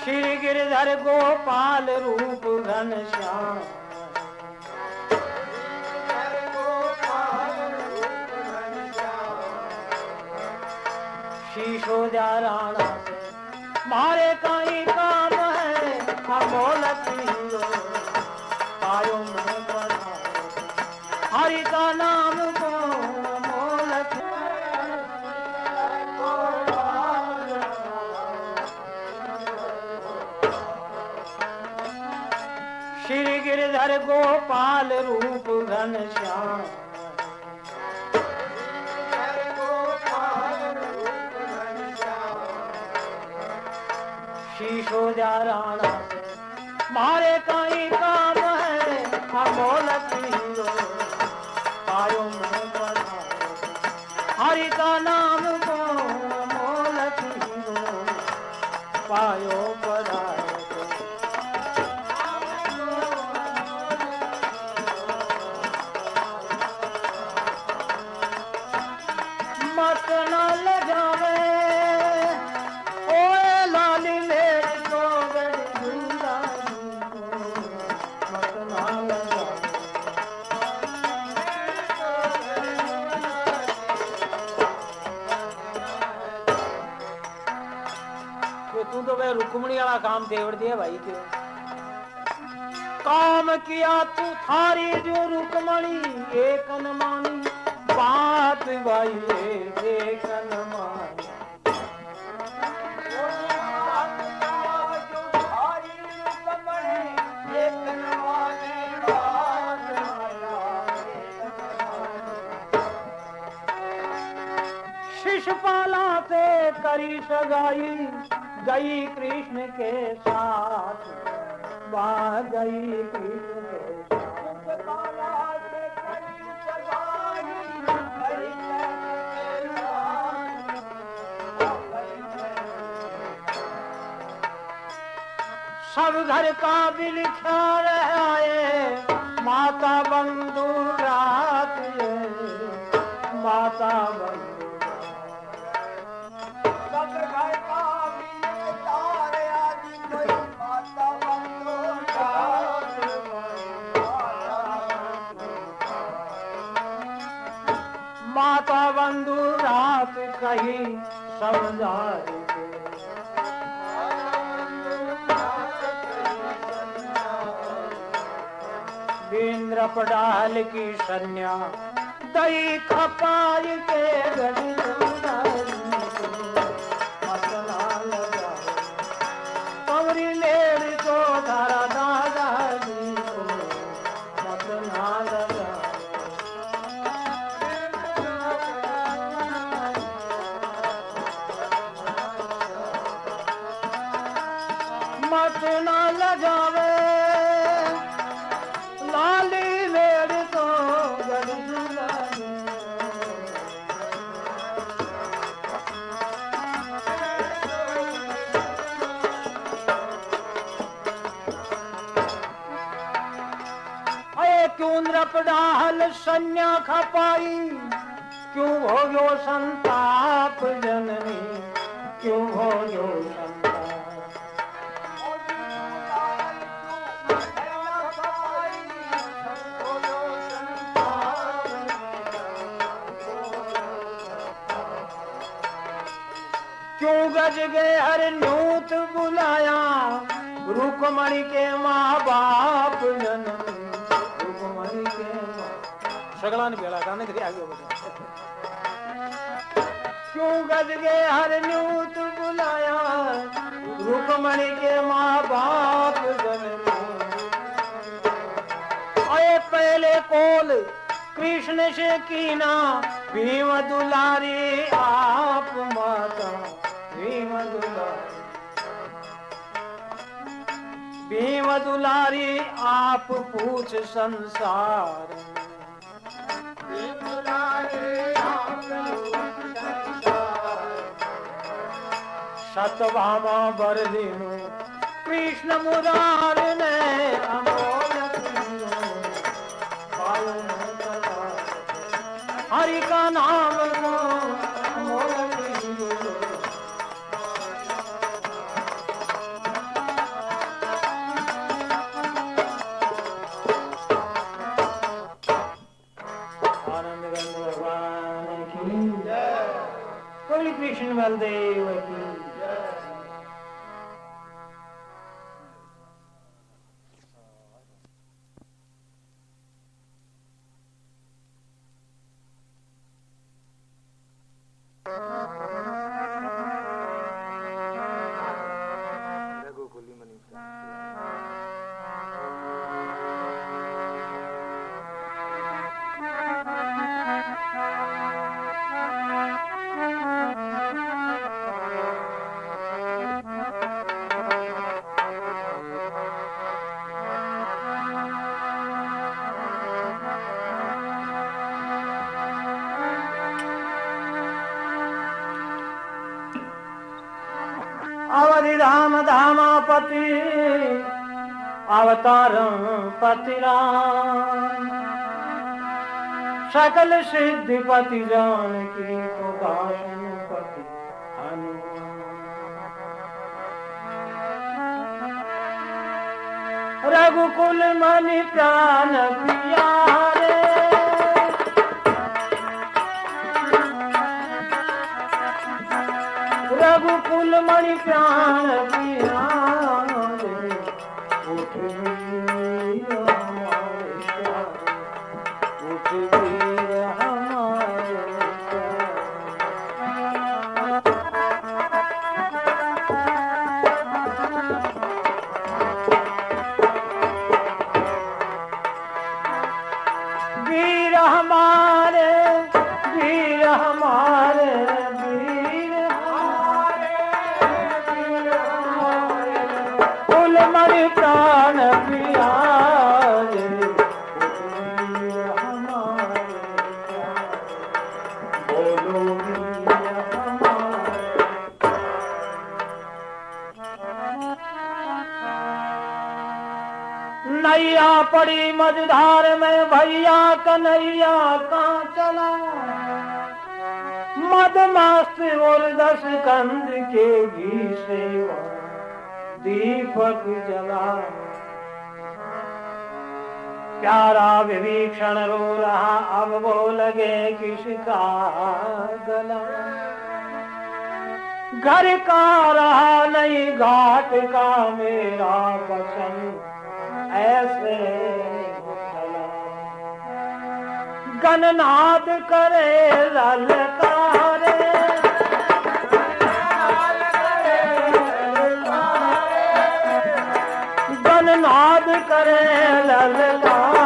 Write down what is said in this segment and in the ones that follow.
श्री गिरधर गोपाल रूप घनश्याम शीशोद्या राणा से मारे कहीं काम है अमोलक आयो में पधारो हरि का नाम को अमोलक श्री गिरधर गोपाल रूप घनश्याम शीशोद्या राणा से मारे कहीं काम है अमोलक आयो में पधारो हरि का नाम को अमोलक पायो पधारो मत न लगावे ओए लाली मेरी को गड़ूंगा मत न लगावे तू तो वे रुक्मणी वाला काम देवड़ दिया भाई क्यों काम किया तू थारी जो रुक्मणी एक न मानी बात भाई एक न मानी शिशुपाला से करी सगाई गई कृष्ण के साथ वहाँ गई कृष्ण के सब घर का बिल ख्याल आए माता बंधु रात माता बंधु माता बंधु रात कही समझाए इंद्र पडाल की सन्या दही खपाई के गड़ी कवरी लेर को धारा दादा जी को मत ना लगा मत ना लगावे लाली मेरे को क्यों नृपडाहल सन्या खपाई क्यों हो गयो संताप जननी क्यों हो गयो क्यों गज गए हर न्यूत बुलाया रुक्मणी के माँ बाप जननी रुक्मणी के सगला ने बेला गाने के आगे बढ़े क्यों गज गए हर न्यूत बुलाया रुक्मणी के माँ बाप जननी आए पहले कोल कृष्ण से कीना भीम दुलारी आप माता भीम दुलारी आप पूछ संसार सतभामा बरदीनु कृष्ण मुरार ने हरि का नाम की अवधि धाम धामापति अवतार पति राम सकल सिद्धिपति जानकी को गायन पति रघुकुल मणि प्राण प्यारे रघुकुल मणि प्राण प्यारे उठ वीर हमारे वीर हमारे वीर हमारे मणि प्राण प्यारे हमारे बोलो नैया पड़ी मझधार में भैया कन्हैया कहाँ चला मदमस्त और 10 कंद के घी सेवा दीपक जला प्यारा विभीषण रो रहा अब वो लगे किसका गला घर का रहा नहीं घाट का मेरा पसंद ऐसे चला गणनाद करे ललकारे नाद करे ललकार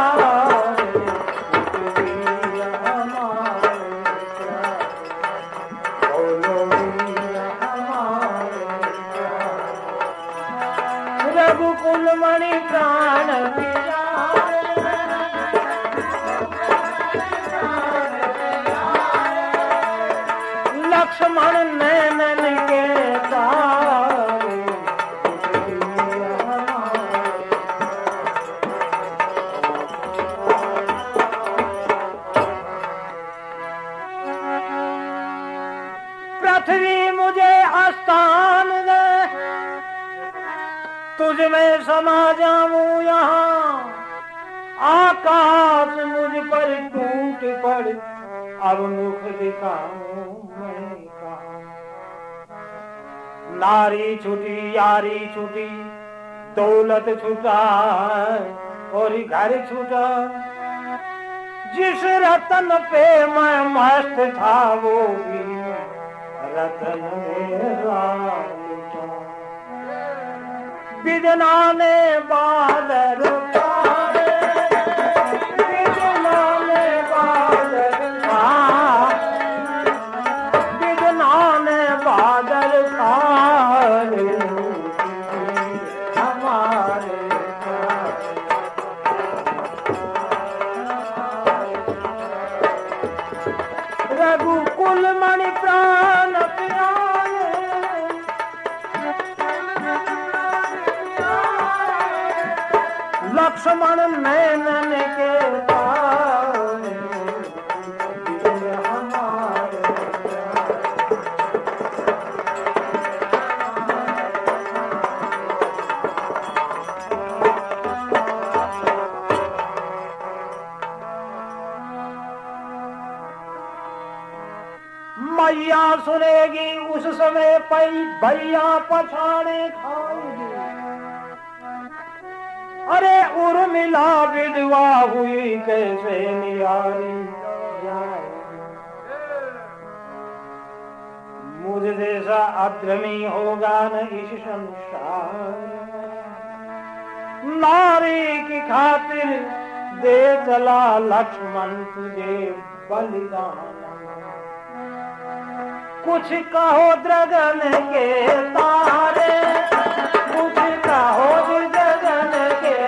रघुकुल मणि प्राण लक्ष्मण नैनन के तारे पृथ्वी मुझे आस्थान दे तुझ में समा जाऊं यहाँ आकाश मुझ पर टूट पड़ अब मुख दिखाऊं मैं कहाँ नारी छुटी यारी छुटी दौलत छुटा और घर छुटा जिस रतन पे मैं मस्त था वो भी रतन मेरा लुटा बिजना ने बादल उतारे बिजना ने बादल बिजना ने बादल उतारे हमारे रघुकुल मणि प्राण प्यारे लक्ष्मण नैनन के तारे हमारे मैया सुनेगी उस समय पई भैया पछाड़े खाएगी। अरे उर्मिला विधवा हुई कैसे नियारी जाएगी। मुझ जैसा अधर्मी होगा न इस संसार। नारी की खातिर दे चला लक्ष्मण तुझे बलिदान। कुछ कहो द्रगन के तारे, कुछ कहो द्रगन के,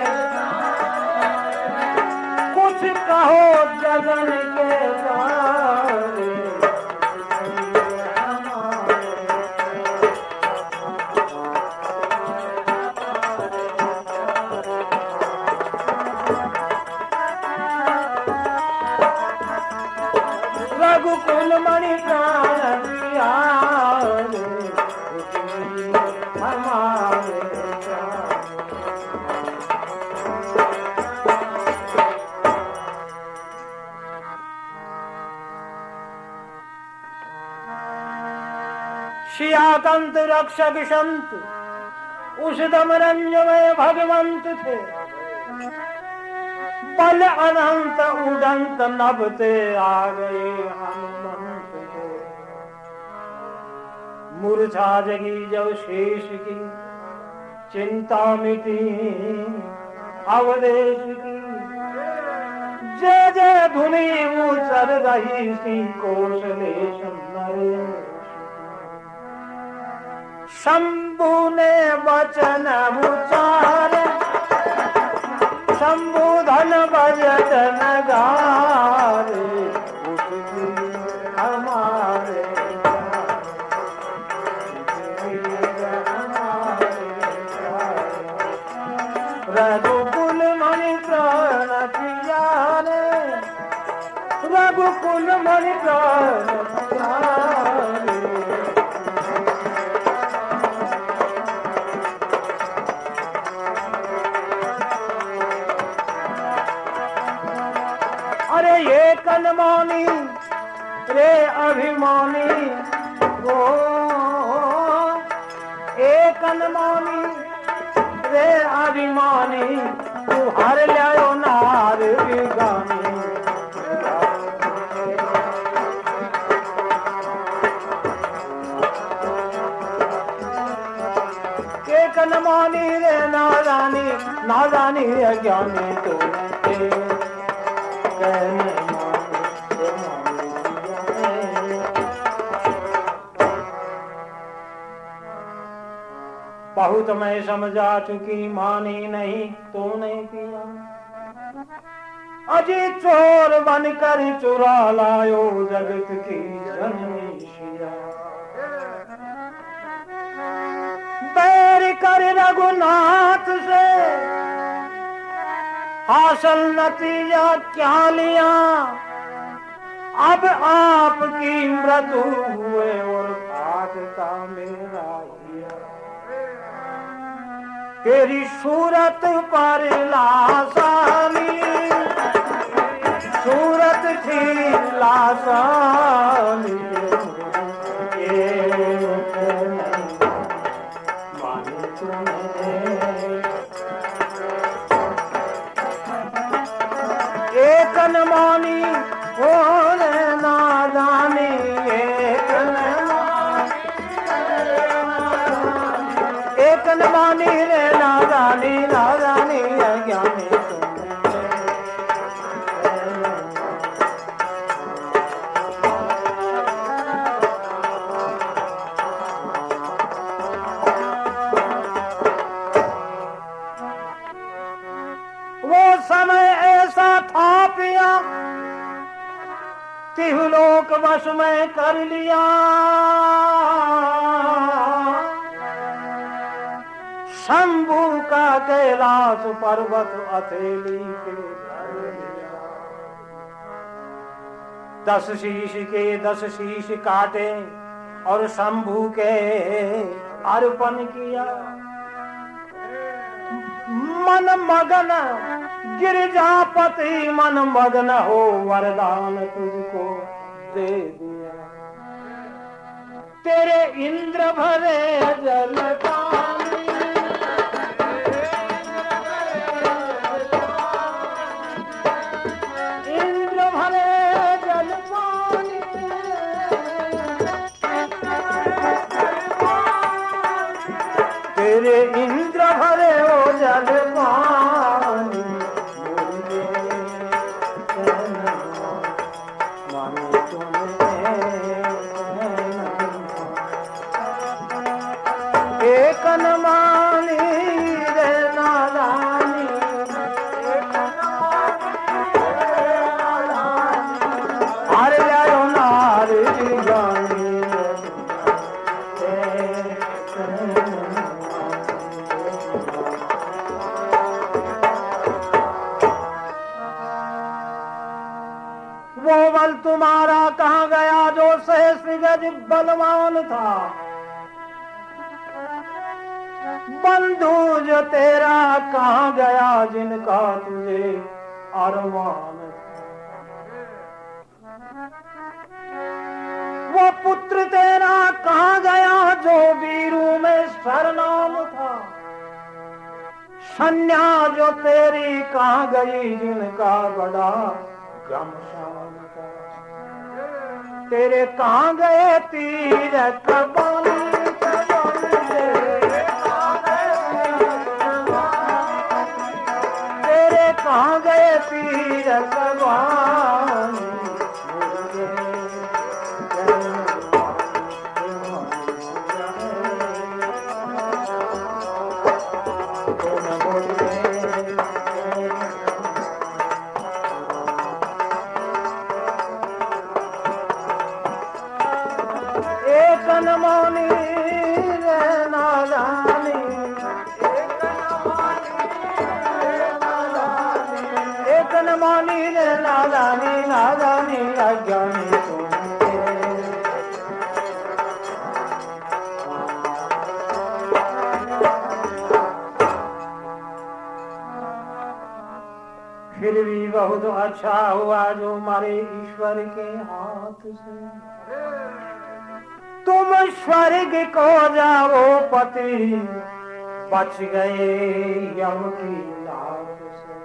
कुछ कहो द्रगन के तारे। रघुकुल मणि प्राण प्यारे, हमारे शियाकंत रक्षक संत उस दमरंज में भगवंत थे। बल अनंत उड़ंत नभते आ गए हनुमंत को। मूर्छा जगी जब शेष की चिंता मिटी अवदेश की। जय जय धुनी उचर रही सी कौशलेश नरेश। शंभु ने वचन उचारे, शंभु धन बजत नगारे। उसकी हमारे रघुकुल मणि प्राण प्यारे, रघुकुल मणि प्राण प्यारे। अरे ये कनमानी रे अभिमानी, ओ एक कनमानी रे अभिमानी। तू हर लियो नार बिगानी। एक कनमानी रे नादानी, नादानी अज्ञानी तूने बहुत मैं समझा चुकी, मानी नहीं तूने किया। अजी चोर बनकर चुरा लायो जगत की जननी शिया। बैर कर रघुनाथ से हासिल नतीजा क्या लिया। अब आपकी मृत्यु हुए और भागता मेरा हिया। तेरी सूरत पर लासानी, सूरत थी लासानी। माने तुम्हें एक नमानी और नादानी। एक नमानी रे नादानी, नादानी अज्ञानी वो समय ऐसा था पिया, तिहुलोक वश में कर लिया। शंभू का कैलाश पर्वत हथेली के धर लिया। 10 शीश के 10 शीश काटे और शंभू के अर्पण किया। मन मगन गिरजापति मन मगन हो वरदान तुझको दे दिया। तेरे इंद्र भरे जल पानी, इंद्र भरे जल पानी, तेरे इंद्र भरे ओ जल पानी, मानो तुम्हें एक न मानी रे नादानी, हर जाओ नारी जानी, वो बल तुम्हारा कहाँ गया जो सहस्र गज बलवान था, बंधु जो तेरा कहाँ गया जिनका तुझे अरमान था, वो पुत्र तेरा कहाँ गया जो वीरू में सरनाम था, सन्या जो तेरी कहाँ गई जिनका बड़ा घमसान था, तेरे कहाँ गए तीरथ बानी, तेरे कहाँ गए तीरथ बानी, एक न मानी रे नादानी, एक न मानी रे नादानी, नादानी अज्ञानी फिर भी बहुत अच्छा हुआ जो मारे ईश्वर के हाथ से तुम स्वर्ग को जाओ पति, बच गए यम की लात से।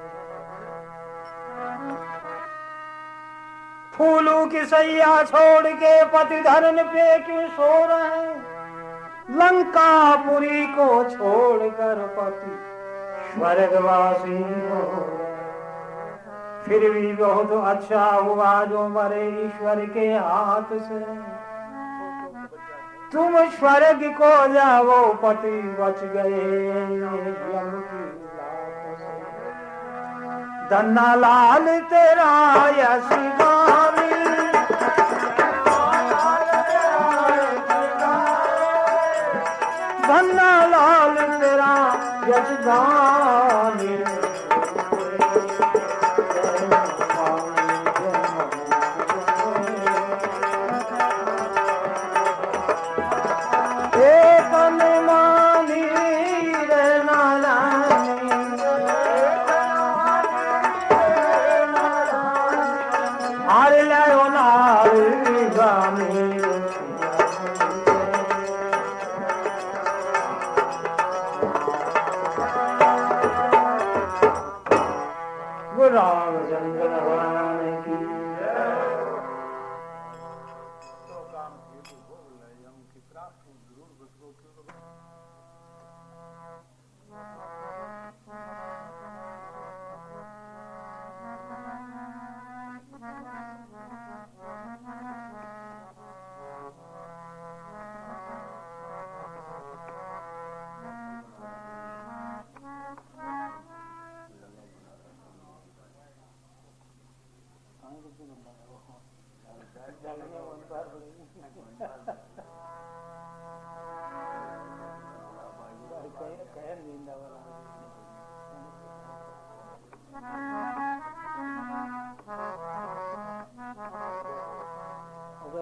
फूलों की सैया छोड़ के पति धरन पे क्यों सो रहे, लंकापुरी को छोड़कर पति स्वर्गवासी हो रहे। फिर भी बहुत अच्छा हुआ जो मरे ईश्वर के हाथ से, तुम स्वर्ग को जाओ पति, बच गए यम की लात से। धन्ना लाल तेरा यश गानी, धन्ना लाल तेरा यश गानी, रामचंद्र भगवान की तो काम हेतु भोग लयम की प्राप्ति जरूर बसको क्यों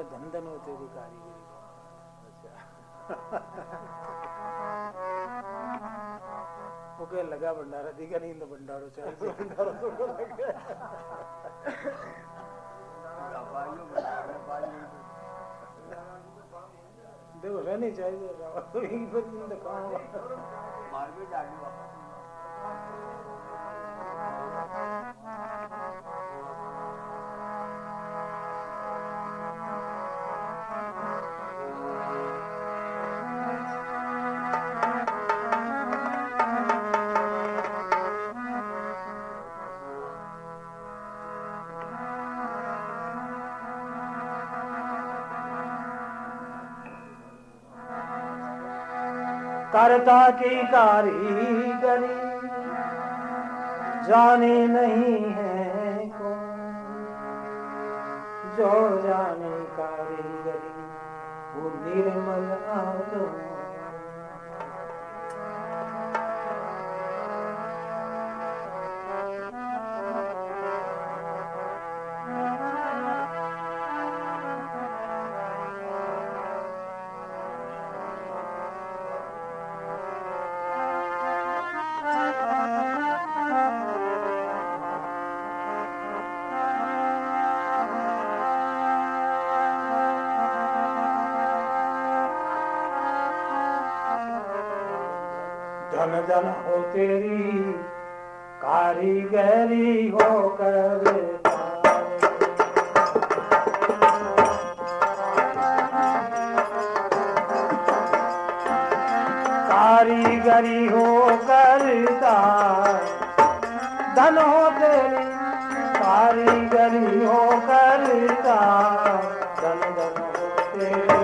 धंधन होते थे कारीगरी वो कह लगा भंडारा दिखा नहीं तो भंडारो चाहिए भंडारो तो लगे देखो रहनी चाहिए तो एक बार दिन दिखाऊंगा मार भी डाली वापस करता की कारीगरी जाने नहीं है कौन, जो जाने कारीगरी वो निर्मल आत्मा। धन धन हो तेरी कारीगरी हो कर कारीगरी हो करता धन हो तेरी कारीगरी हो करता धन धन हो तेरी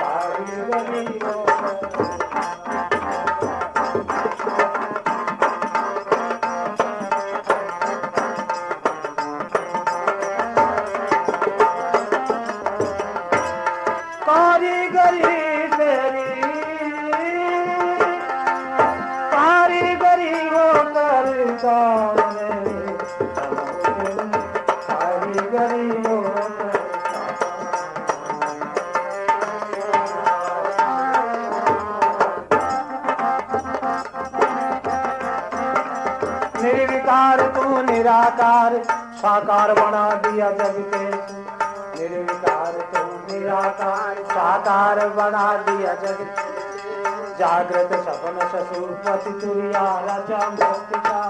कारीगरी हो निर्विकार तू निराकार साकार बना दिया जग के निर्विकार तू निराकार साकार बना दिया जग जागृत सपन ससुरपति तुरिया राजा मुक्ति का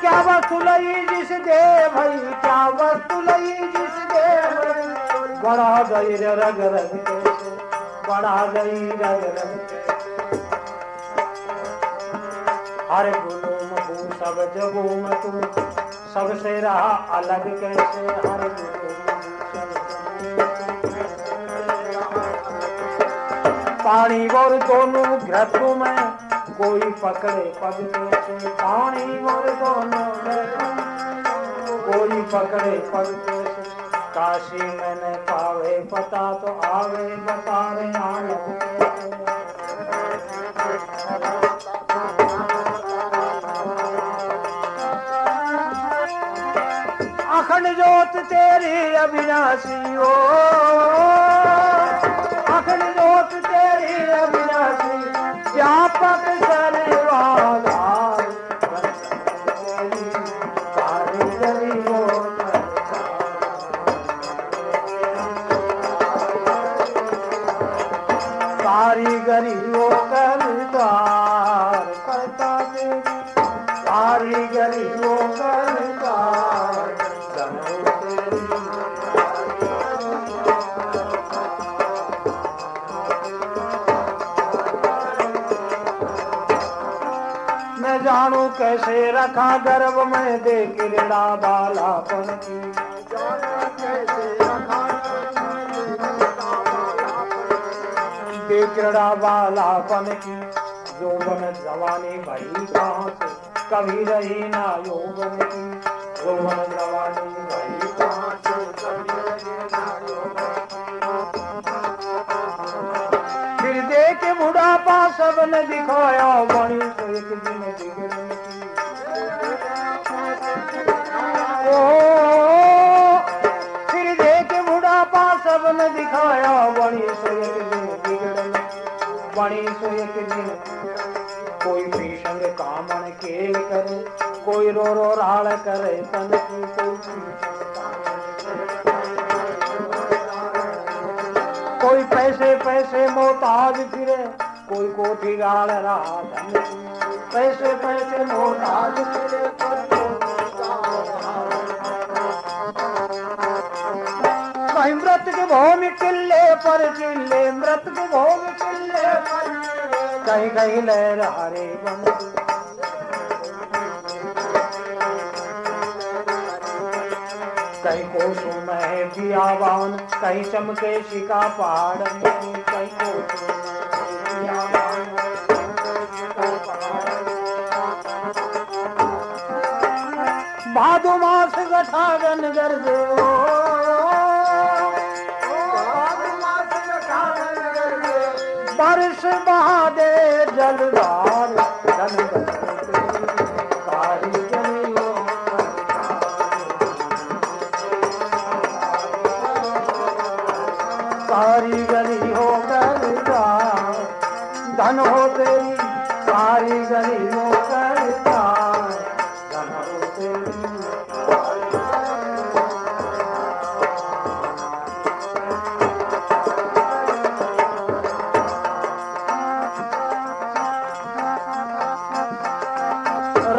क्या वस्तु लई जिस दे भाई क्या वस्तु लई जिस दे बड़ा गई रग रग कैसे बड़ा गई रग रग हर गुणों में सब जगों में तुम सबसे रहा अलग कैसे हर पानी और दोनों घृतों में कोई पकड़े पग कैसे पानी और दोनों कोई पकड़े पग कैसे काशी मैंने पावे पता तो आवे बता रहे अखंड जोत तेरी अविनाशी हो अखंड जोत तेरी अविनाशी व्यापक सर्वाधार कारीगरी हो कारीगरी हो करतार करता कारीगरी हो करतार मैं जानू कैसे रखा गर्भ में दे किरड़ा बालापन की दे किरड़ा बालापन की यौवन जवानी भई कहाँ से कभी रही ना यौवन की यौवन जवानी भई कहाँ से कभी रही ना यौवन फिर देख बुढ़ापा सबने दिखाया बड़ी तो एक दिन बिगड़ने की फिर देख बुढ़ापा सबने दिखाया बिगड़ा बणी सो एक दिन बिगड़न बणी सो एक दिन कोई भी संग कामन खेल करे कोई रो रो राल करे तन की कोई पैसे पैसे मोहताज फिरे कोई कोठी गाल रहा धन की पैसे पैसे मोहताज फिरे कहीं व्रत के भोग किले पर चिल्ले मृत के भोग किले पर कहीं कहीं लहरारे बन कहीं कोसों में बियावान कहीं चमके शिका पहाड़ कहीं कोसों में बियावान भादो मास गठागन गरजे बारिश बहादे जलदार कारीगरी हो करता धन हो तेरी कारीगरी हो करता धन हो तेरी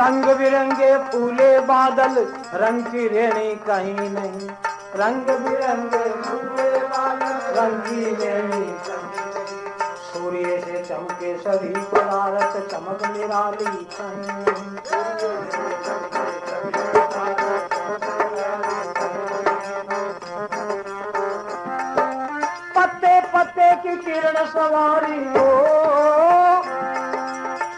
रंग बिरंगे फूले बादल रंग की रेणी कहीं नहीं रंग बिरंगे फूले बादल रंग की रेणी सूर्य से चमके सभी पदार्थ चमक निराली कहीं नहीं पत्ते पत्ते की किरण सवारी हो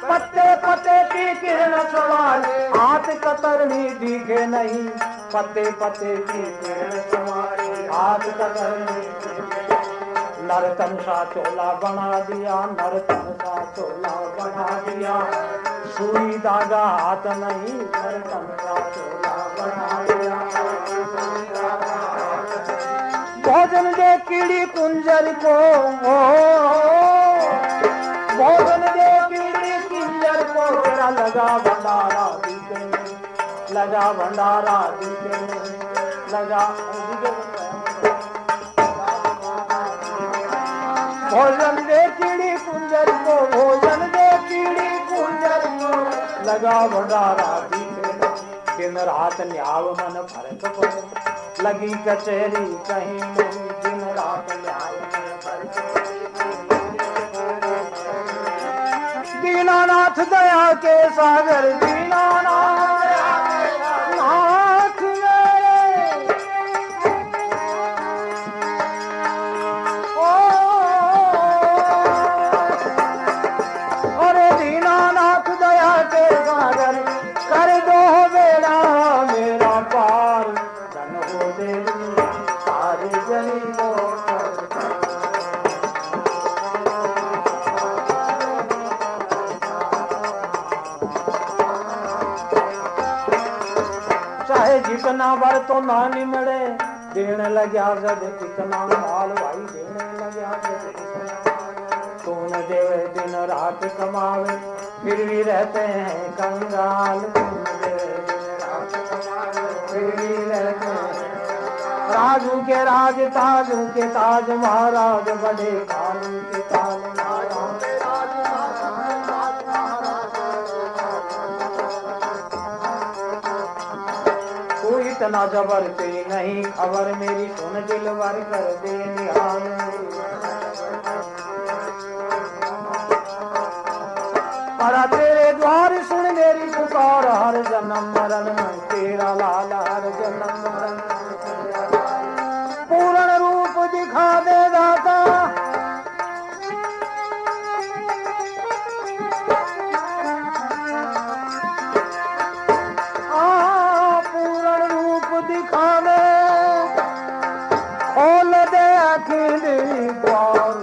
पत्ते पत्ते की किरण सवारी हाथ कतरनी दिखे नहीं पत्ते पत्ते की किरण सवारी हाथ कतरनी नरतन सा चोला बना दिया नरतन सा चोला बना दिया सुई धागा हाथ नहीं नरतन सा चोला बना दिया भोजन दे कीड़ी कुंजर को भोजन दे कीड़ी कुंजर को तेरा लगा भंडारा दिखे लगा भंडारा दिखे लगा भोजन दे कीड़ी कुंजर को भोजन दे कीड़ी कुंजर को लगा भंडारा दिखे दिन रात न्याव मन फर्क पड़े लगी कचहरी कहीं नहीं दिन रात न्याव मन फर्क दीनानाथ दया के सागर दीनानाथ अरे दीनानाथ दया के सागर कर दो बेड़ा मेरा पार धन हो देवी सारी गली चाहे जितना बर तो ना निमड़े देने लग्या जब कितना माल भाई देने लग्या तूने देवे दिन रात कमावे फिर भी रहते हैं कंगाल फिर भी रहते हैं राजू के राज ताजू के ताज महाराज बड़े कालू के काल महाराज इतना जबर तेरी नहीं खबर मेरी सुन दिल भर कर दे निहाल परा तेरे द्वार सुन मेरी पुकार हर जन्म मरण में तेरा लाल हर जन्म मरण पूर्ण रूप दिखा दे दाता खोल दे अखिल द्वार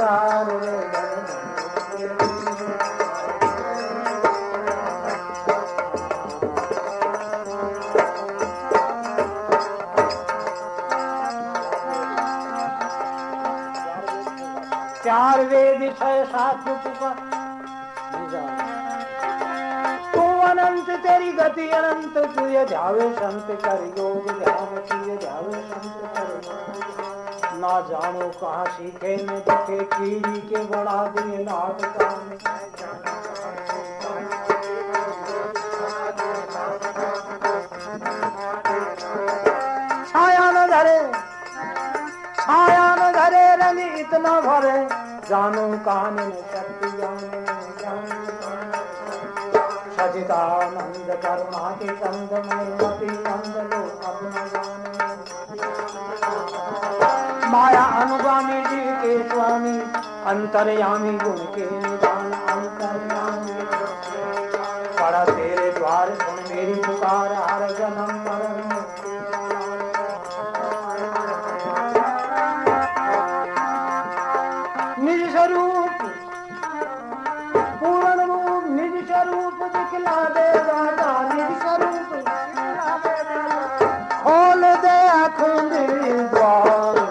संसार चार वेद छह शास्त्र तू अनंत तेरी गति अनंत तुझे ध्यावे संत कर योग ध्यान तुझे ध्यावे संत कर योग ना जानो कहाँ सीखे न दिखे कीड़ी के बड़ा दिए नाथ कान छाया न धरे रंग इतना भरे जानो कानन शक्ति सचिदानंद करुणा के कंद में मति कंद लो अपना माया अनुगामी जी के स्वामी अंतर्यामी गुण के निदान अंतर्यामी पड़ा तेरे द्वार सुन मेरी पुकार हर जन्म मरण निज स्वरूप पूर्ण रूप निज स्वरूप दिखला दे दादा निज स्वरूप खोल दे आँखों मेरी द्वार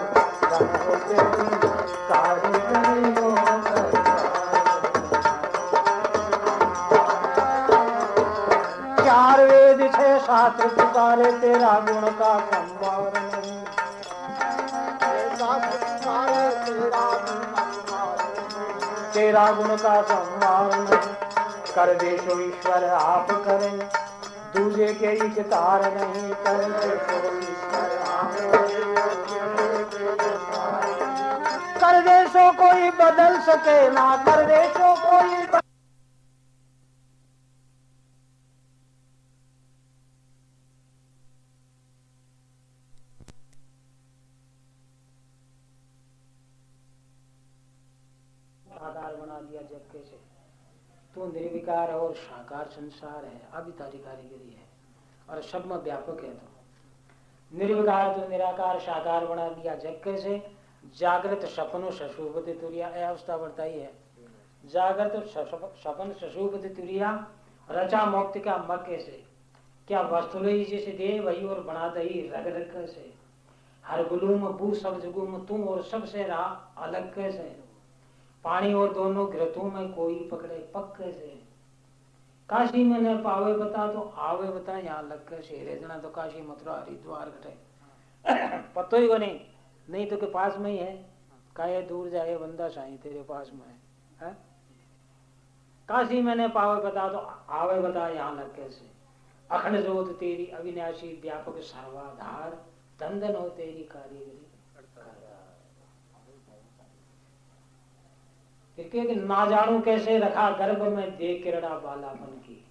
चार वेद छह शास्त्र पुकारे तेरा गुण का संभार नहीं तेरा गुण का सम्मान कर दे सो ईश्वर आप करें दूजे के एक तार नहीं कर दे सो ईश्वर आप कर दे सो कोई बदल सके ना कर दे सो कोई आधार बना दिया जग के से तू निर्विकार और साकार संसार है अभी तारी कारीगरी है और सब में व्यापक है तो निर्विकार तो निराकार साकार बना दिया जग के से जागृत सपनो सशुभति तुरिया अवस्था बताई है जागृत सपन सशुभति तुरिया रचा मुक्ति का मक्के से क्या वस्तु जैसे दे वही और बना दही रग रग से हर गुलूम बू सब जगुम तुम और सबसे रहा अलग कैसे पानी और दोनों घृतों में कोई पकड़े पक्के से काशी में न पावे बता तो आवे बता यहाँ लग के शेरे जना तो काशी मथुरा हरिद्वार घटे पतो ही को नहीं तो के पास में ही है काहे दूर जाए बंदा साईं तेरे पास में है काशी में न पावे बता तो आवे बता यहाँ लग के से अखंड जोत तेरी अविनाशी व्यापक सर्वाधार धंधन हो तेरी कारीगरी फिर ना जानो कैसे रखा गर्भ में दे किरड़ा बालापन की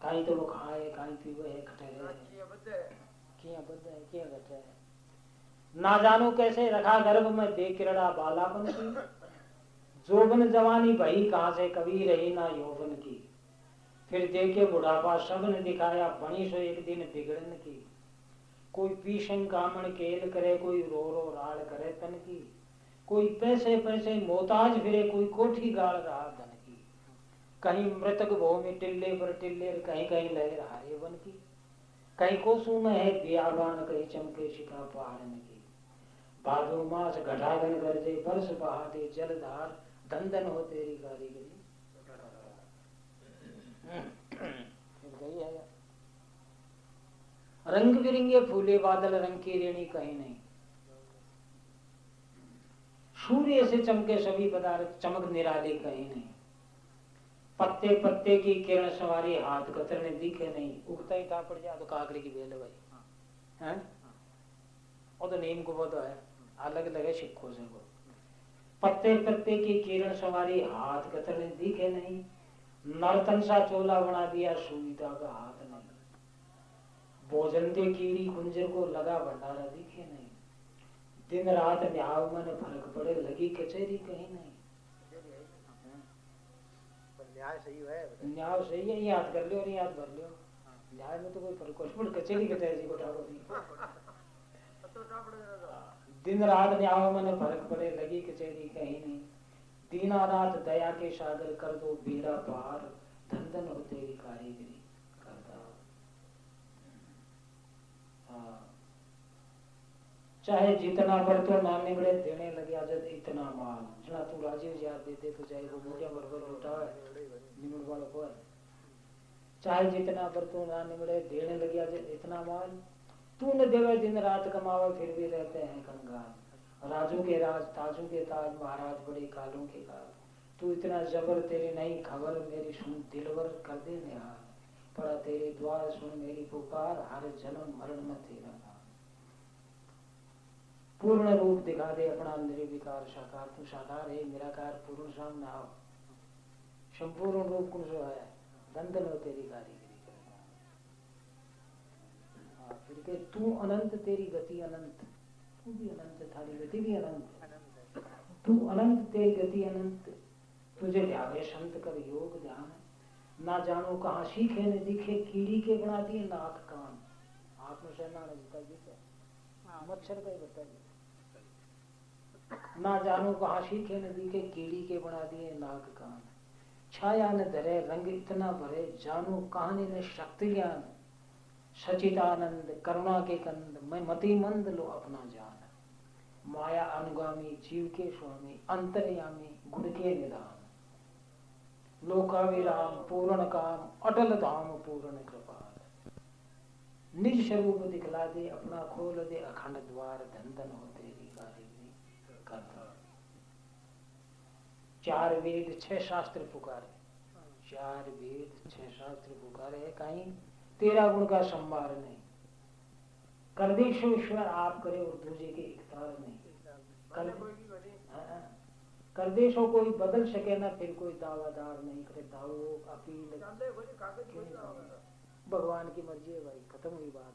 कहीं तो वो खाए कहीं पीवे है खटे किया बद्ध है किया घटे है ना जानो कैसे रखा गर्भ में दे किरड़ा बालापन की जोबन जवानी भई कहां से कभी रही ना यौवन की फिर देखे बुढ़ापा सब ने दिखाया बनी सो एक दिन बिगड़न की कोई पीशन कामण केल करे कोई रो रो राल करे तन की कोई पैसे पैसे मोहताज फिरे कोई कोठी गाल रहा धन की कहीं मृतक भूमि टिल्ले पर टिल्ले कहीं कहीं लह रहा है वन की कहीं कोसू में है बियाबान कहीं चमके शिखा पहाड़न की भादो मास घटागन गरजे बरस बहाते जलधार धंधन हो तेरी कारीगरी गई है रंग बिरंगे फूले बादल रंग की रेणी कहीं नहीं सूर्य से चमके सभी पदार्थ चमक निराले कहीं नहीं पत्ते पत्ते की किरण सवारी हाथ कतरने दिखे नहीं उगता ही था पड़ जाए तो काकड़ी की बेल भाई हैं और तो नीम को वो तो है अलग लगे सिक्कों से वो पत्ते पत्ते की किरण सवारी हाथ कतरने दिखे नहीं नर्तन सा चोला बना दिया सुविधा का हाथ नहीं भोजन दे कीड़ी कुंजर को लगा भंडारा दिखे नहीं दिन रात न्याय में फर्क पड़े लगी कचहरी कहीं नहीं न्याय सही है न्याय सही है याद कर लो और याद भर लो न्याय में तो कोई फर्क नहीं कचहरी के तहसील को दिन रात न्याव मन फर्क पड़े लगी कचेरी कहीं नहीं। दीना रात दया के सागर कर दो बेड़ा पार, धन धन हो तेरी कारीगरी करता। हाँ। चाहे जितना बर्तन ना निकले देने लगे जब इतना माल, जना तू राजीव याद देते तो चाहे वो मोटा बरबर उठा निमड़ वाला को। चाहे जितना बर्तन ना निकले देने लगे जब इतना माल, तू न देवे दिन रात कमावे फिर भी रहते हैं कंगाल। राजू के राज ताजू के ताज महाराज बड़े कालों के काल, तू इतना जबर तेरी नहीं खबर मेरी सुन दिलवर कर दे निहाल। पड़ा तेरे द्वार सुन मेरी पुकार, हर जन्म मरण में तेरा नाम। पूर्ण रूप दिखा दे अपना निर्विकार साकार, तू साकार है निराकार पूर्ण शाम ना हो। संपूर्ण रूप कौन सो है, धन हो तेरी कारीगरी करना। हाँ, फिर के तू अनंत तेरी गति अनंत, तू भी अनंत थारी गति भी अनंत। तू अनंत तेरी गति अनंत, तुझे ध्यावे संत कर योग ध्यान। ना जानो कहाँ सीखे न दिखे कीड़ी के बना दिए नाक कान। आत्मसेना ने बता दी मच्छर का ही बता दिया। ना जानो कहाँ सीखे न दिखे कीड़ी के बना दिए नाक कान। छाया न धरे रंग इतना भरे, जानो कहानी ने शक्ति ज्ञान। सचिदानंद करुणा के कंद, मैं मति मंद लो अपना जान। माया अनुगामी जीव के स्वामी, अंतर्यामी गुण के निदान। लोकाविराम पूर्ण काम, अटल धाम पूर्ण कृपाल। निज स्वरूप दिखला दे अपना खोल दे अखंड द्वार, धन धन हो तेरी कारीगरी करता। चार वेद छह शास्त्र पुकारे, चार वेद छह शास्त्र पुकारे, कहीं तेरा गुण का संभार नहीं। कर दे ईश्वर आप करे और दूजे के इख्तार नहीं। कर दे सो कोई बदल सके ना, फिर कोई दावादार नहीं करे। दावो अपील भगवान की मर्जी है भाई, खत्म हुई बात।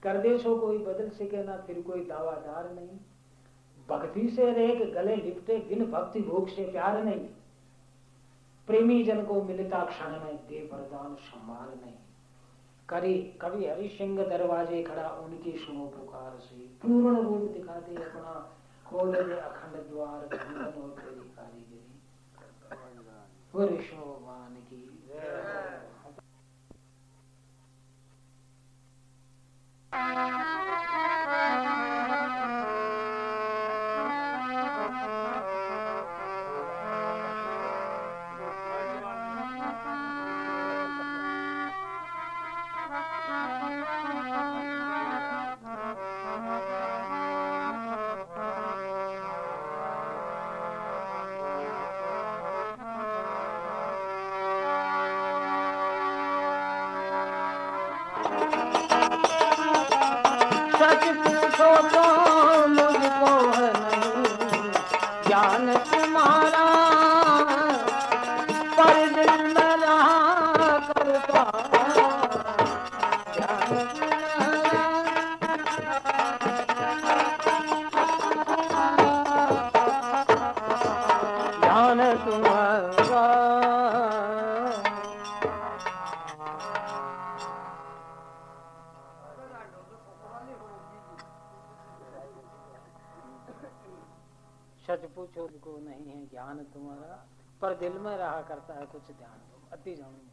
कर दे सो कोई बदल सके ना, फिर कोई दावादार नहीं। भक्ति से रेख गले लिपटे, बिन भक्ति भोग से प्यार नहीं। प्रेमी जन को मिलता क्षण में दे वरदान संभार नहीं। करी कवि हरि सिंह दरवाजे खड़ा, उनकी सुनो पुकार से। पूर्ण रूप दिखा दे अपना, खोल दे अखंड द्वार, धन धन हो तेरी कारीगरी। वो विष्णु भगवान की सच पूछो को नहीं है ज्ञान तुम्हारा, पर दिल में रहा करता है कुछ ध्यान। अति जानो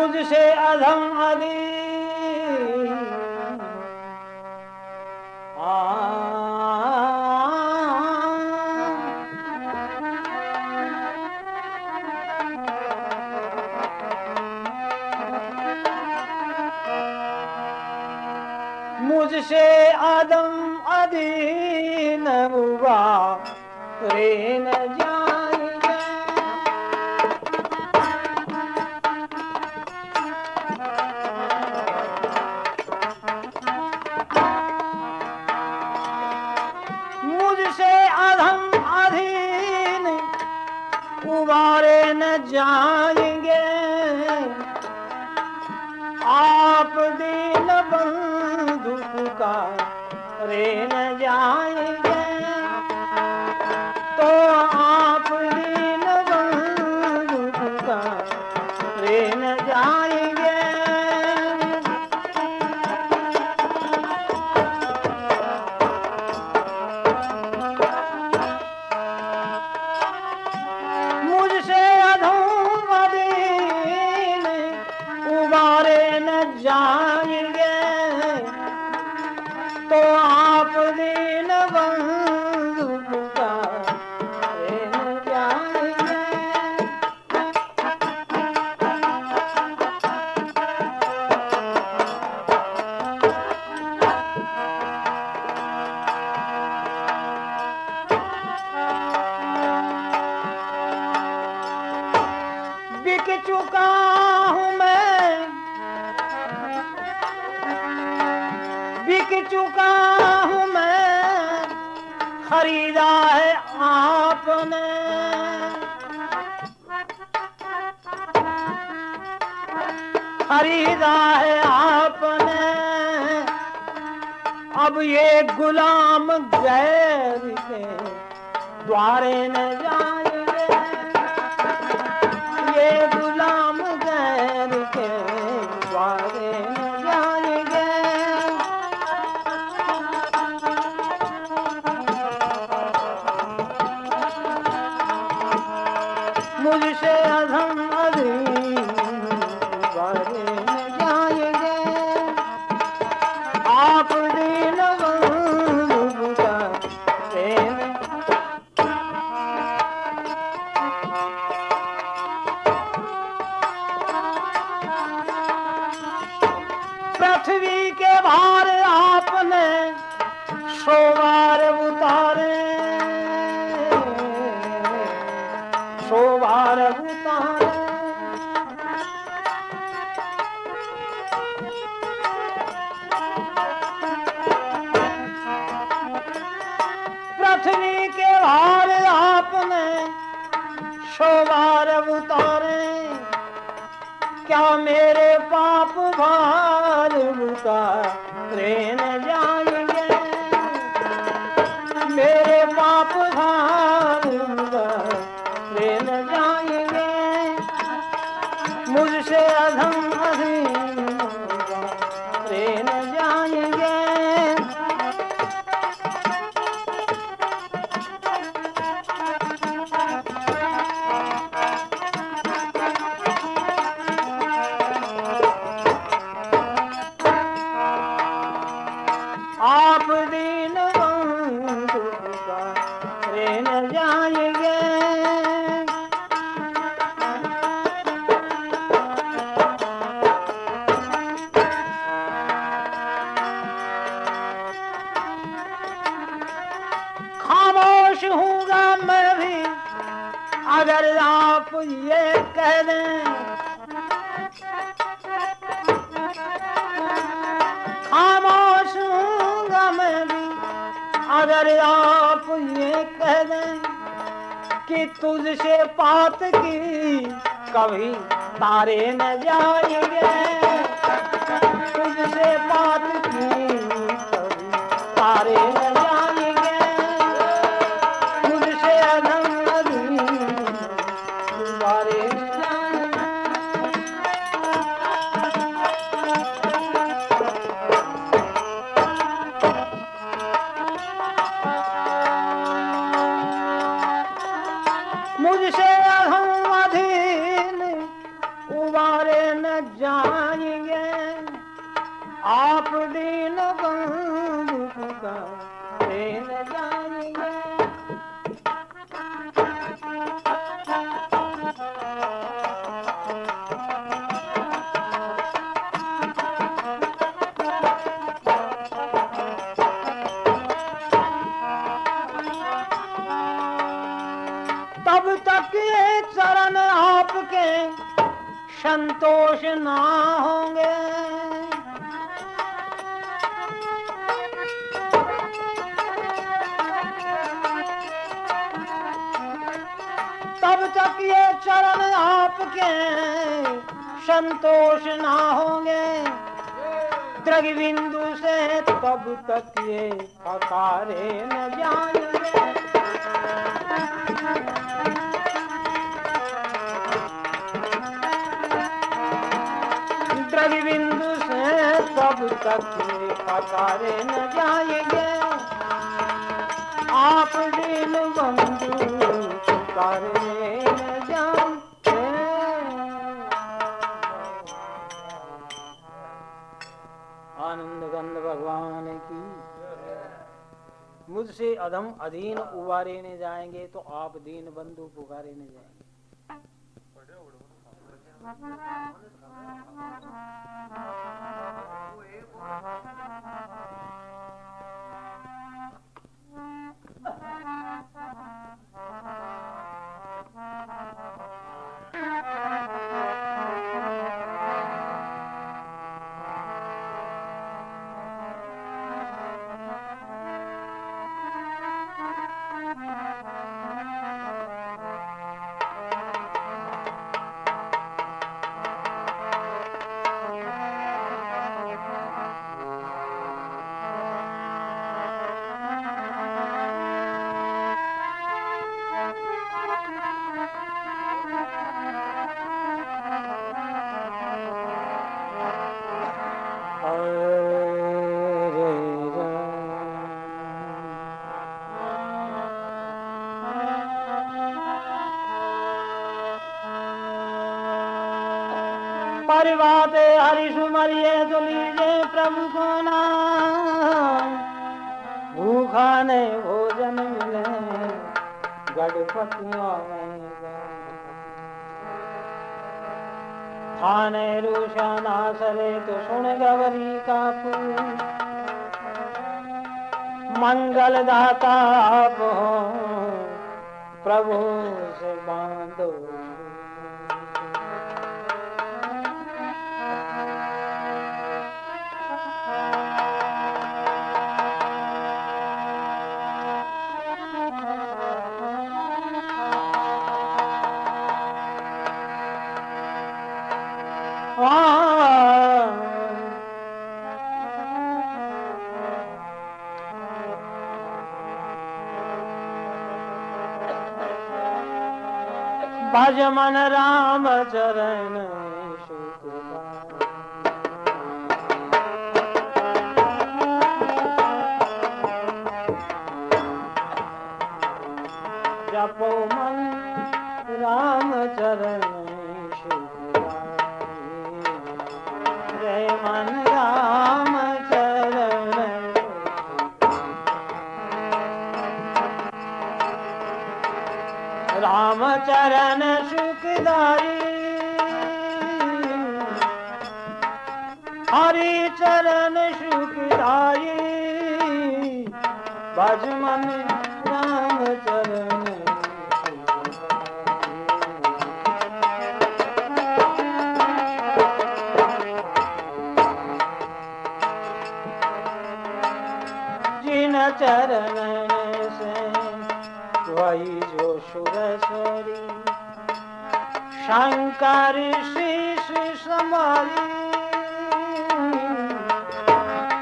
मुझसे अधम अधीन मुझसे अधम अधीन हुआ रे न जाएंगे। मुझसे अधम अधीन उबारे न जाएंगे। आप दीन बंधु पुकारे न जाएंगे। तो आप दीन बंधु पुकारे न जाएंगे। मुझसे अधम अधीन उबारे न जाएंगे। तो आप दीन बंधु पुकारे न जाएंगे। बिक चुका हूँ मैं, बिक चुका हूँ मैं, खरीदा है आपने। खरीदा है आपने। अब ये गुलाम गैर के द्वारे न जाएंगे। ये गुलाम गैर के द्वारे न जाएंगे। मुझसे अधम अधीन द्वारे न जाएंगे। आप दीन बंधु पुकारे न। पृथ्वी के भार आपने सोवार उतारे। सोवार उतारे। पृथ्वी के भार आपने सोवार उतारे। क्या मेरे पाप भार उतारे न जाएंगे। मेरे पाप भार उतारे न जाएंगे। मुझसे अधम अधीन उतारे न जाएंगे। आप दीन बंधु पुकारे न जाएंगे। खामोश हूँगा मैं भी अगर आप ये कह दें। खामोश हूँगा मैं भी अगर आप ये कह दें कि तुझसे बात की कभी तारे न जाएंगे। तुझसे बात की कभी तारे न जाएंगे। तुझसे अधम अधीन तारे न जाएंगे। मुझसे अधम अधीन उबारे न आप दीन बंधु पुकारे न जाएंगे। तब तक ये चरण आपके संतोष ना होंगे। तब तक ये चरण आपके संतोष ना होंगे। द्रगबिंदु से तब तक ये पकारे न जाएंगे। द्रगबिंदु से तब तक ये पकारे न जाएंगे। आप दीन बंधु पुकारे न जाएंगे। आनंद गंध भगवान की। मुझसे अधम अधीन उबारे न जाएंगे तो आप दीन बंधु पुकारे न जाएंगे। परिवाते हरि सुमरिए तो लीजे प्रभु को नाम। भूखा ने भोजन मिले गणपतियों में थाने रूषाना सरे तो सुन गवरी का फूल। मंगल दाता आप हो प्रभु से बांधो। भज मन राम चरण जपो मन राम चरण जय मन राम चरण राम चरण सुखदाई हरि चरण सुखदाई भज मन राम चरण जिन चरण से वही जो सुरेश्वरी शंकर शीश संभाली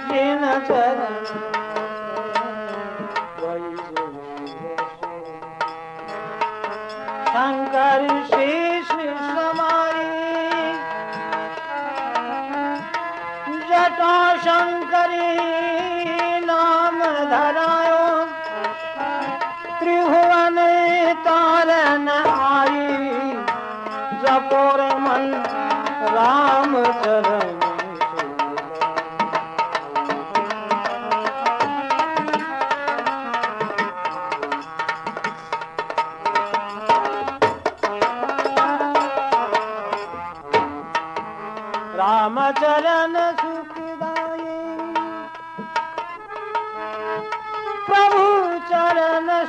जिन चरण वही जो शंकर शीश संभाली जटा शंकरी नाम धरायो त्रिभुवन तारन आई जपोर मन राम चरण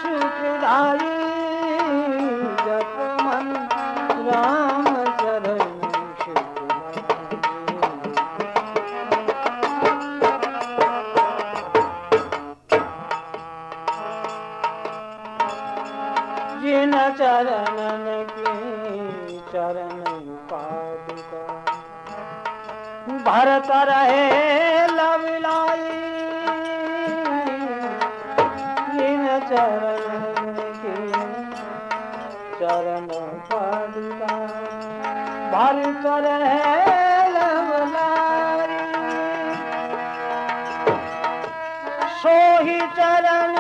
सुखदाई जप मन राम चरण जिन चरणन की चरण पादुका भरत रहे लवलाई जिन चरणन की चरण पादुका भरत रहे लवलाई सोही चरण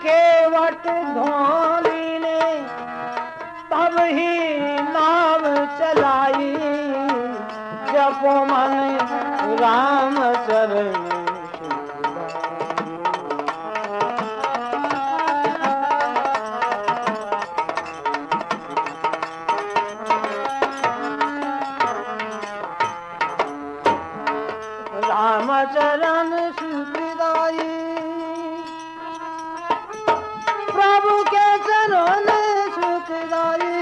केवट धोली ने तब ही नाव चलाई जपो मन राम चरण राम चरण सुखदाई प्रभु के चरण सुखदाई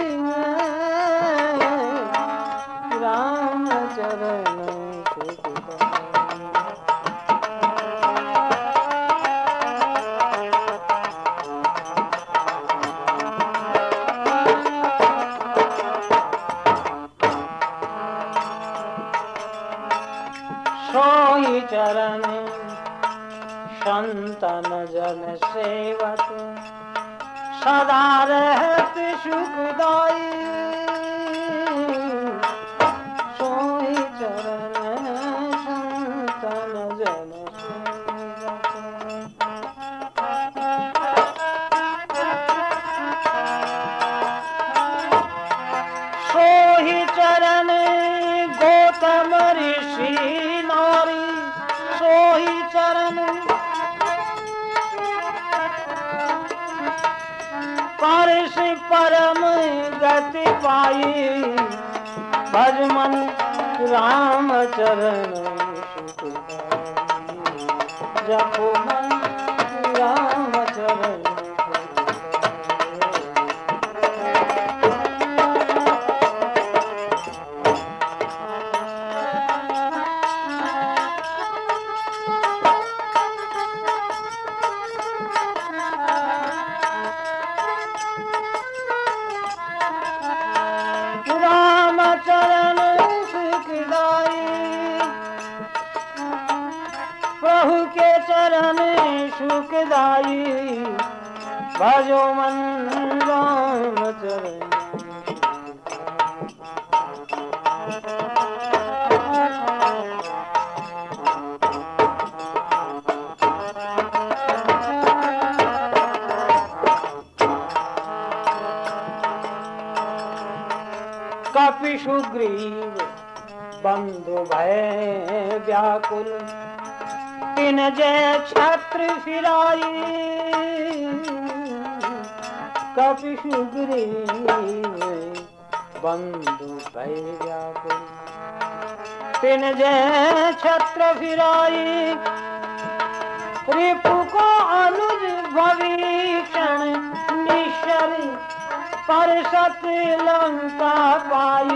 राम चरण सोई चरण संतन जन सेवक सदा रहत सुखदाई सोई चरण संतन जन सेवक सोई चरण गौतम ऋषि नारी सोई चरण पारस परम गति पाई भज मन राम चरण जपो मन राम चरण चरण सुखदाई प्रभु के चरण सुखदाई भजो मन राम चरण कपि सुग्रीव बंधु भय व्याकुल तिन जय छत्र फिराई कपि सुग्रीव बंधु भय व्याकुल तिन जय छत्र फिराई रिपु को अनुज भविक्षण निश्चर पर सत लंका पाई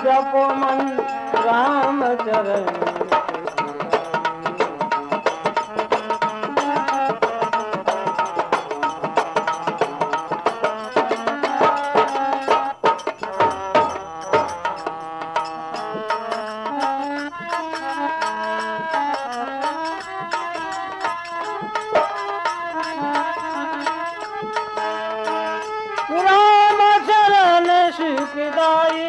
जपो मन राम चरण सुखदाई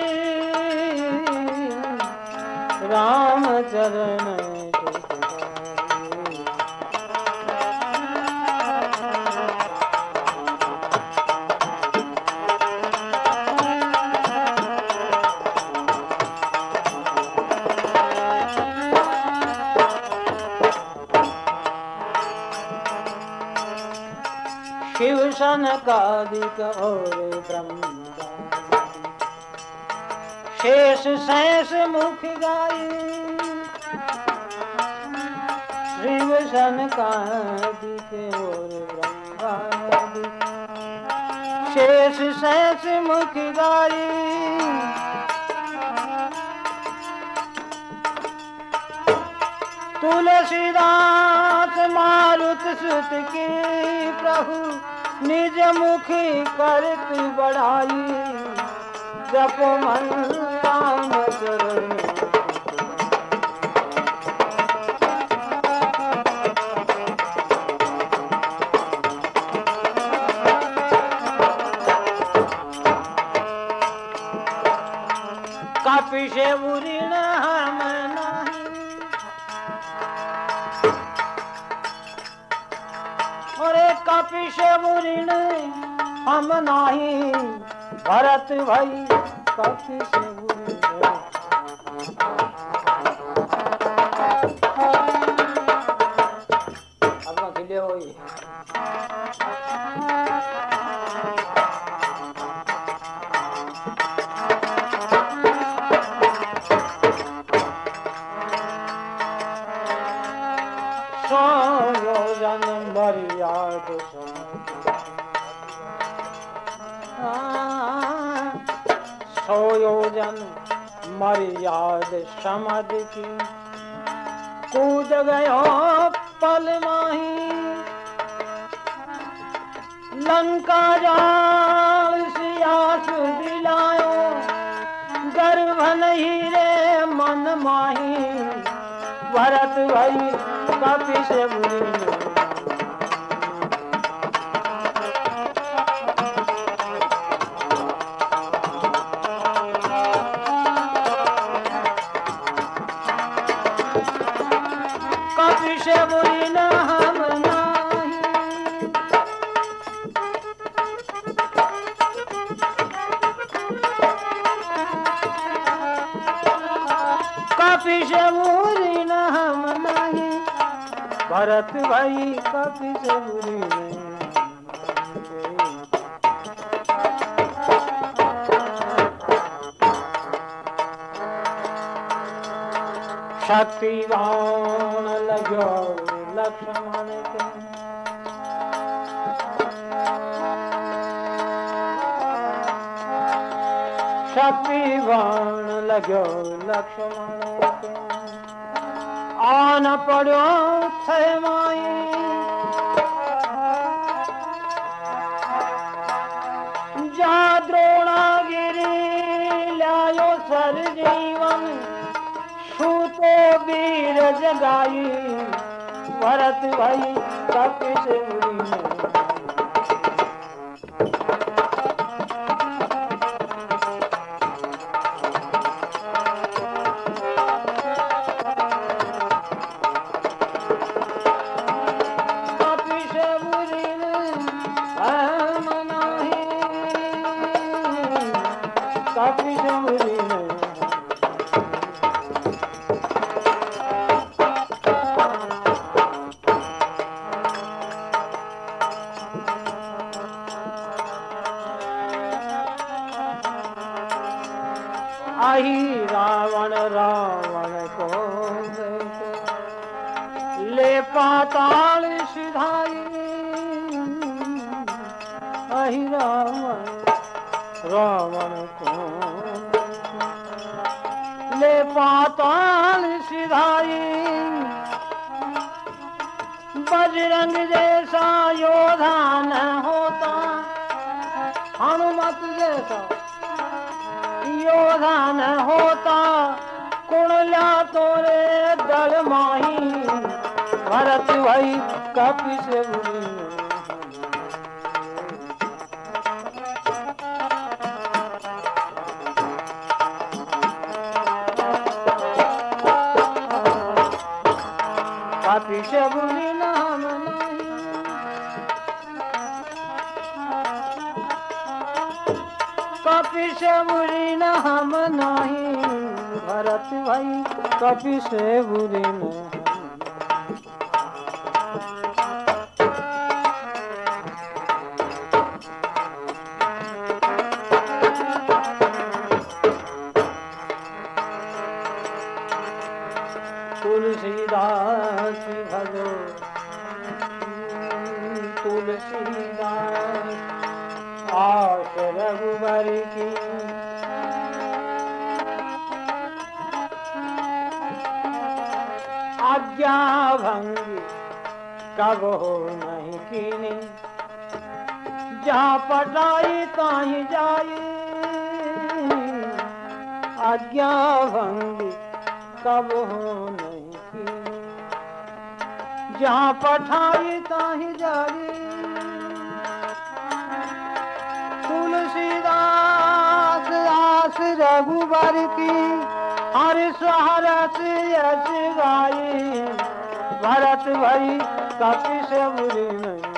राम चरण शिव सनकादिक और ब्रह्म शेष शेष मुख गाई शिव सनकादि के और ब्रह्मादि शेष शेष मुख गाई तुलसीदास मारुत सुत की प्रभु निज मुखी करत बढ़ाई जप मन राम चरण कपिशे उरीण हम नहीं अरे कपिशे उरीण हम नहीं भरत भाई कपिशे उरीण अब खिले होई योजन मर्याद सो योजन मर्याद समझ की कूद गयो पल माही लंका जाल सियास दिलायो गर्भ नहीं रे मन माही भरत भाई कपिशे उरीण कपिशे उरीण हम नहीं कपिशे उरीण हम नहीं भरत भाई कपिशे उरीण शक्तिवान लगो लक्ष्मण के शक्तिवान लगो लक्ष्मण के आन पड़ो थे माई जा द्रोणागिरी लायो सर जीवन छूतो वीर जगाई भरत भाई कपिशे उरीण कपिशे उरीण हम नहीं कपिशे उरीण आई रावण रावण को ले पाताल सिधाई आई रावण रावण को ले पाताल सिधाई बजरंग जैसा योधा न होता हनुमत जैसा योधा न होता कुणला तोरे दल माही भरत भाई कपिशे उरीण कपिशे उरीण हम नहीं कपिशे उरीण हम नहीं भरत भाई कपिशे उरीण तुलसीदास भजो तुलसीदास आस रघुबर की आज्ञा भंगी कब हो नहीं कीनी जहाँ पटाई ताही जाई आज्ञा भंगी कब हो नहीं कीनी जहाँ पठाई ताही जाई तुलसीदास आस रघुबर की हरि सहरस यश गाई भरत भई कपि से बुरी नहीं